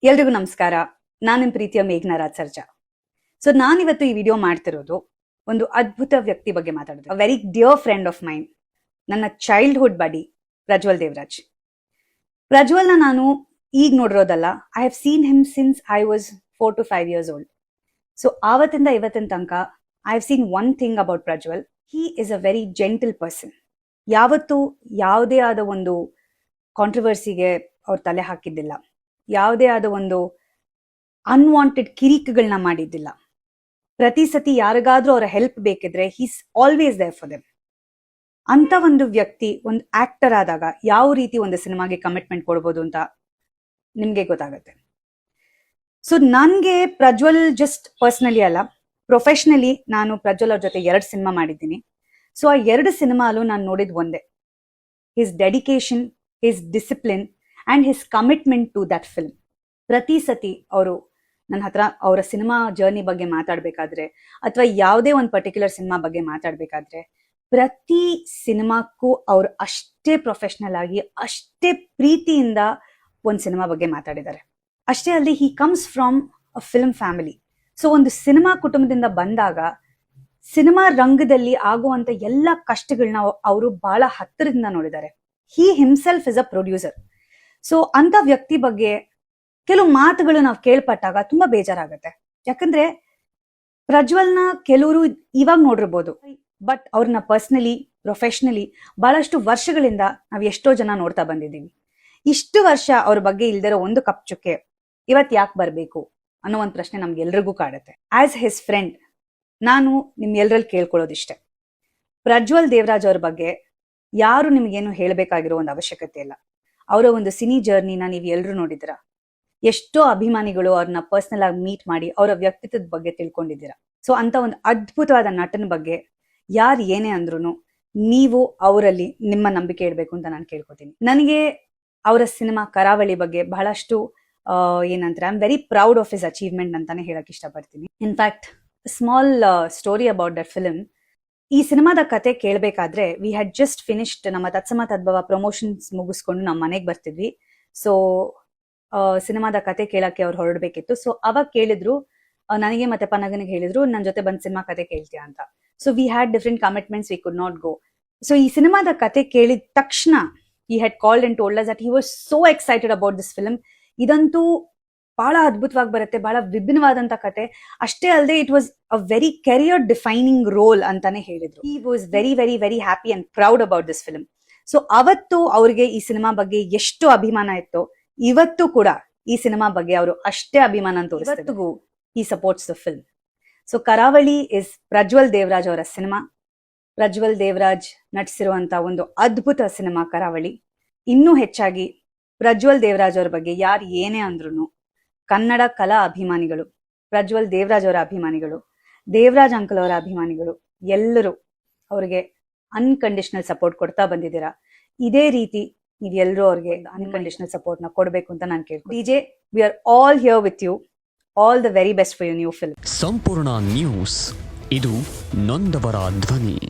ಎಲ್ರಿಗೂ ನಮಸ್ಕಾರ. ನಾನು ನಿಮ್ಮ ಪ್ರೀತಿಯ ಮೇಘನಾ ರಾಜ್ ಸರ್ಜಾ. ಸೊ ನಾನಿವತ್ತು ಈ ವಿಡಿಯೋ ಮಾಡ್ತಿರೋದು ಒಂದು ಅದ್ಭುತ ವ್ಯಕ್ತಿ ಬಗ್ಗೆ ಮಾತಾಡೋದು. A very dear friend of mine, ನನ್ನ ಚೈಲ್ಡ್ಹುಡ್ ಬಡಿ ಪ್ರಜ್ವಲ್ ದೇವರಾಜ್. ಪ್ರಜ್ವಲ್ನ ನಾನು ಈಗ ನೋಡಿರೋದಲ್ಲ, I have seen him since I was 4 to 5 years old. So ಆವತ್ತಿಂದ ಇವತ್ತಿನ ತನಕ I have seen one thing about Prajwal. He is a very gentle person. ಯಾವತ್ತೂ ಯಾವುದೇ ಆದ ಒಂದು ಕಾಂಟ್ರವರ್ಸಿಗೆ ಅವ್ರು ತಲೆ ಹಾಕಿದ್ದಿಲ್ಲ, ಯಾವುದೇ ಆದ ಒಂದು ಅನ್ವಾಂಟೆಡ್ ಕಿರಿಕುಗಳನ್ನ ಮಾಡಿದ್ದಿಲ್ಲ. ಪ್ರತಿ ಸತಿ ಯಾರಿಗಾದ್ರೂ ಅವರ ಹೆಲ್ಪ್ ಬೇಕಿದ್ರೆ he's always there for them. ಅಂತ ಒಂದು ವ್ಯಕ್ತಿ ಒಂದು ಆಕ್ಟರ್ ಆದಾಗ ಯಾವ ರೀತಿ ಒಂದು ಸಿನಿಮಾಗೆ ಕಮಿಟ್ಮೆಂಟ್ ಕೊಡ್ಬೋದು ಅಂತ ನಿಮ್ಗೆ ಗೊತ್ತಾಗತ್ತೆ. ಸೊ ನನ್ಗೆ ಪ್ರಜ್ವಲ್ ಜಸ್ಟ್ ಪರ್ಸನಲಿ ಅಲ್ಲ, ಪ್ರೊಫೆಷನಲಿ ನಾನು ಪ್ರಜ್ವಲ್ ಅವ್ರ ಜೊತೆ 2 ಸಿನಿಮಾ ಮಾಡಿದ್ದೀನಿ. ಸೊ ಆ 2 ಸಿನಿಮಾಲು ನಾನು ನೋಡಿದ್ ಒಂದೇ, his dedication, his discipline and his commitment to that film. ಪ್ರತಿ ಸತಿ ಅವರು ನನ್ನ ಹತ್ರ ಅವರ ಸಿನಿಮಾ ಜರ್ನಿ ಬಗ್ಗೆ ಮಾತಾಡ್ಬೇಕಾದ್ರೆ ಅಥವಾ ಯಾವುದೇ ಒಂದು ಪರ್ಟಿಕ್ಯುಲರ್ ಸಿನಿಮಾ ಬಗ್ಗೆ ಮಾತಾಡ್ಬೇಕಾದ್ರೆ ಪ್ರತಿ ಸಿನಿಮಾಕ್ಕೂ ಅವರು ಅಷ್ಟೇ ಪ್ರೊಫೆಷನಲ್ ಆಗಿ ಅಷ್ಟೇ ಪ್ರೀತಿಯಿಂದ ಒಂದು ಸಿನಿಮಾ ಬಗ್ಗೆ ಮಾತಾಡಿದ್ದಾರೆ. ಅಷ್ಟೇ ಅಲ್ಲದೆ he comes from a film family. So ಒಂದು ಸಿನಿಮಾ ಕುಟುಂಬದಿಂದ ಬಂದಾಗ ಸಿನಿಮಾ ರಂಗದಲ್ಲಿ ಆಗುವಂತ ಎಲ್ಲ ಕಷ್ಟಗಳನ್ನ ಅವರು ಬಹಳ ಹತ್ತಿರದಿಂದ ನೋಡಿದ್ದಾರೆ. ಹಿ himself is a producer. So ಅಂತ ವ್ಯಕ್ತಿ ಬಗ್ಗೆ ಕೆಲವು ಮಾತುಗಳು ನಾವು ಕೇಳ್ಪಟ್ಟಾಗ ತುಂಬಾ ಬೇಜಾರಾಗತ್ತೆ. ಯಾಕಂದ್ರೆ ಪ್ರಜ್ವಲ್ನ ಕೆಲವರು ಇವಾಗ ನೋಡಿರ್ಬೋದು, ಬಟ್ ಅವ್ರನ್ನ ಪರ್ಸನಲಿ, ಪ್ರೊಫೆಷನಲಿ ಬಹಳಷ್ಟು ವರ್ಷಗಳಿಂದ ನಾವು ಎಷ್ಟೋ ಜನ ನೋಡ್ತಾ ಬಂದಿದ್ದೀವಿ. ಇಷ್ಟು ವರ್ಷ ಅವ್ರ ಬಗ್ಗೆ ಇಲ್ದಿರೋ ಒಂದು ಕಪ್ ಚುಕ್ಕೆ ಇವತ್ ಯಾಕೆ ಬರ್ಬೇಕು ಅನ್ನೋ ಒಂದು ಪ್ರಶ್ನೆ ನಮ್ಗೆಲ್ರಿಗೂ ಕಾಡುತ್ತೆ. ಆಸ್ ಹಿಸ್ ಫ್ರೆಂಡ್ ನಾನು ನಿಮ್ ಎಲ್ರಲ್ಲಿ ಕೇಳ್ಕೊಳ್ಳೋದಿಷ್ಟೆ, ಪ್ರಜ್ವಲ್ ದೇವರಾಜ್ ಅವ್ರ ಬಗ್ಗೆ ಯಾರು ನಿಮ್ಗೇನು ಹೇಳ್ಬೇಕಾಗಿರೋ ಒಂದು ಅವಶ್ಯಕತೆ ಇಲ್ಲ. ಅವರ ಒಂದು ಸಿನಿ ಜರ್ನಿನ ನೀವು ಎಲ್ರು ನೋಡಿದಿರ. ಎಷ್ಟೋ ಅಭಿಮಾನಿಗಳು ಅವ್ರನ್ನ ಪರ್ಸನಲ್ ಆಗಿ ಮೀಟ್ ಮಾಡಿ ಅವರ ವ್ಯಕ್ತಿತ್ವದ ಬಗ್ಗೆ ತಿಳ್ಕೊಂಡಿದ್ದೀರಾ. ಸೊ ಅಂತ ಒಂದು ಅದ್ಭುತವಾದ ನಟನ ಬಗ್ಗೆ ಯಾರು ಏನೇ ಅಂದ್ರೂ ನೀವು ಅವರಲ್ಲಿ ನಿಮ್ಮ ನಂಬಿಕೆ ಇಡಬೇಕು ಅಂತ ನಾನು ಕೇಳ್ಕೊತೀನಿ. ನನಗೆ ಅವರ ಸಿನಿಮಾ ಕರಾವಳಿ ಬಗ್ಗೆ ಬಹಳಷ್ಟು ಏನಂತಾರೆ, I am very proud of his achievement ಅಂತಾನೆ ಹೇಳಕ್ ಇಷ್ಟಪಡ್ತೀನಿ. In fact small story about that film. ಈ ಸಿನಿಮಾದ ಕತೆ ಕೇಳಬೇಕಾದ್ರೆ ವಿ ಹ್ಯಾಡ್ ಜಸ್ಟ್ ಫಿನಿಶ್ಡ್ ನಮ್ಮ ತತ್ಸಮ ತದ್ಭವ ಪ್ರಮೋಷನ್ಸ್ ಮುಗಿಸ್ಕೊಂಡು ನಮ್ಮ ಮನೆಗೆ ಬರ್ತಿದ್ವಿ. ಸೊ ಸಿನಿಮಾದ ಕತೆ ಕೇಳಕ್ಕೆ ಅವ್ರು ಹೊರಡ್ಬೇಕಿತ್ತು. ಸೊ ಅವಾಗ ಕೇಳಿದ್ರು, ನನಗೆ ಮತ್ತೆ ಪನಗನಿಗೆ ಹೇಳಿದ್ರು ನನ್ನ ಜೊತೆ ಬಂದ್ ಸಿನಿಮಾ ಕತೆ ಕೇಳ್ತೀಯಾ ಅಂತ. So we had different commitments, we could not go. So ಈ ಸಿನಿಮಾದ ಕತೆ ಕೇಳಿದ ತಕ್ಷಣ he had called and told us that he was so excited about this film. ಇದಂತೂ ಬಹಳ ಅದ್ಭುತವಾಗಿ ಬರುತ್ತೆ, ಬಹಳ ವಿಭಿನ್ನವಾದಂತ ಕತೆ. ಅಷ್ಟೇ ಅಲ್ಲದೆ it was a very career defining role ಅಂತಾನೆ ಹೇಳಿದ್ರು. he was very very very happy and proud about this film. So ಅವತ್ತು ಅವ್ರಿಗೆ ಈ ಸಿನಿಮಾ ಬಗ್ಗೆ ಎಷ್ಟು ಅಭಿಮಾನ ಇತ್ತು, ಇವತ್ತು ಕೂಡ ಈ ಸಿನಿಮಾ ಬಗ್ಗೆ ಅವರು ಅಷ್ಟೇ ಅಭಿಮಾನ ತೋರಿಸ್ತಾರೆ. ಇವತ್ತಿಗೂ he supports the film. So ಕರಾವಳಿ ಇಸ್ ಪ್ರಜ್ವಲ್ ದೇವರಾಜ್ ಅವರ ಸಿನಿಮಾ. ಪ್ರಜ್ವಲ್ ದೇವರಾಜ್ ನಟಿಸಿರುವಂತ ಒಂದು ಅದ್ಭುತ ಸಿನಿಮಾ ಕರಾವಳಿ. ಇನ್ನೂ ಹೆಚ್ಚಾಗಿ ಪ್ರಜ್ವಲ್ ದೇವರಾಜ್ ಅವ್ರ ಬಗ್ಗೆ ಯಾರು ಏನೇ ಅಂದ್ರೂ ಕನ್ನಡ ಕಲಾ ಅಭಿಮಾನಿಗಳು, ಪ್ರಜ್ವಲ್ ದೇವರಾಜ್ ಅವರ ಅಭಿಮಾನಿಗಳು, ದೇವರಾಜ್ ಅಂಕಲ್ ಅವರ ಅಭಿಮಾನಿಗಳು ಎಲ್ಲರೂ ಅವ್ರಿಗೆ ಅನ್ಕಂಡೀಷನಲ್ ಸಪೋರ್ಟ್ ಕೊಡ್ತಾ ಬಂದಿದ್ದೀರಾ. ಇದೇ ರೀತಿ ನೀವೆಲ್ಲರೂ ಅವ್ರಿಗೆ ಅನ್ಕಂಡೀಷನಲ್ ಸಪೋರ್ಟ್ ನ ಕೊಡ್ಬೇಕು ಅಂತ ನಾನು ಕೇಳ್ತೀನಿ. DJ, we are all here with you. All the very best for your new film. ಸಂಪೂರ್ಣ ನ್ಯೂಸ್, ಇದು ನೊಂದವರ ಧ್ವನಿ.